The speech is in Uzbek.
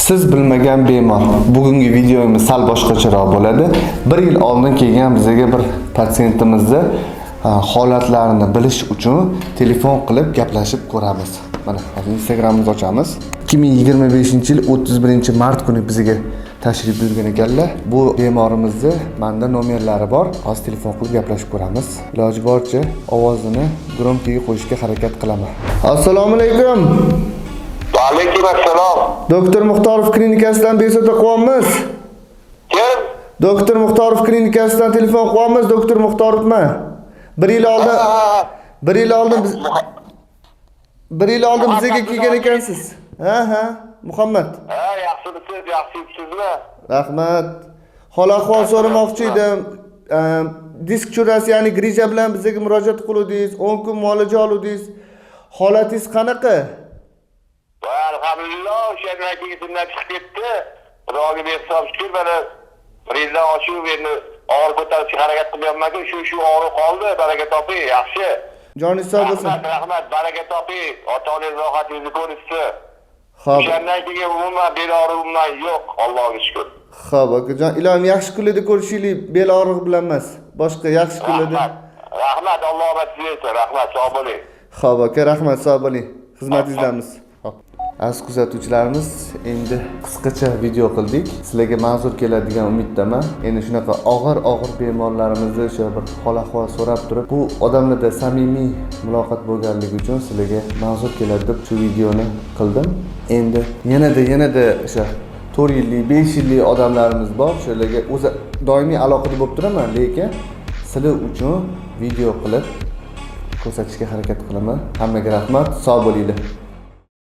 Siz bilmagan bemor. Bugungi videomiz sal boshqacharoq bo'ladi. 1 yil oldin kelgan bizga bir patsientimizni holatlarini bilish uchun telefon qilib gaplashib ko'ramiz. Mana Instagramimizni ochamiz. 2025-yil 31-mart kuni bizga tashrif buyurgan ekanlar. Bu bemorimizni menda nomerlari bor. Hozir telefon qilib gaplashib ko'ramiz. Iloji boricha ovozini gromkiga qo'yishga harakat qilaman. Assalomu alaykum. Alaykum assalom. Doktor Muxtorov klinikasidan bezovta qilyapmiz. Kim? Doktor Muxtorov klinikasidan telefon qilyapmiz. Doktor Muxtorovmi? 1 yil oldin bizga kelgan ekansiz. Ha, Muhammad. Yaxshimisiz? Rahmat. Hol-ahvol so'ramoqchi edim. Disk cho'rasi, ya'ni grija bilan bizga murojaat qiluvdingiz, 10 kun muolaja oluvdingiz. Holatingiz qanaqa? Alhamdulillah, o'shandan keyin bundan chiqib ketdi. Xudoga bersin, shukur, mana rizdan ochib, endi og'ir ko'tarishga harakat qilyapman-ku, shu og'ir qoldi, baraka toping, yaxshi. Joningiz sog' bo'lsin. Rahmat, baraka toping. Ota-onangiz rohatingizni ko'rishsin. Xo'p. O'shandan keyin umuman bel og'rig'imdan yo'q, Allohga shukur. Xo'p, akajon, ilohim yaxshi kunlarda ko'rishaylik, bel og'rig'i bilan emas, boshqa yaxshi kunlarda. Rahmat, Alloh bersin. Rahmat, sog' bo'ling. Xo'p, aka, rahmat, sog' bo'ling. Xizmatingizdamiz. Xo'p. Aziz kuzatuvchilarimiz, endi qisqacha video qildik. Sizlarga ma'zur keladigan umiddaman. Endi shunaqa og'ir bemorlarimizni o'sha bir hol-ahvol so'rab turib, bu odamlarda samimiy muloqot bo'lganligi uchun sizlarga ma'zur keladi deb shu videoni qildim. Endi yanada o'sha 4 yillik, 5 yillik odamlarimiz bor. Shularga o'zi doimiy aloqada bo'lib turaman, lekin sizlar uchun video qilib ko'rsatishga harakat qilaman. Hammaga rahmat, sog' bo'linglar.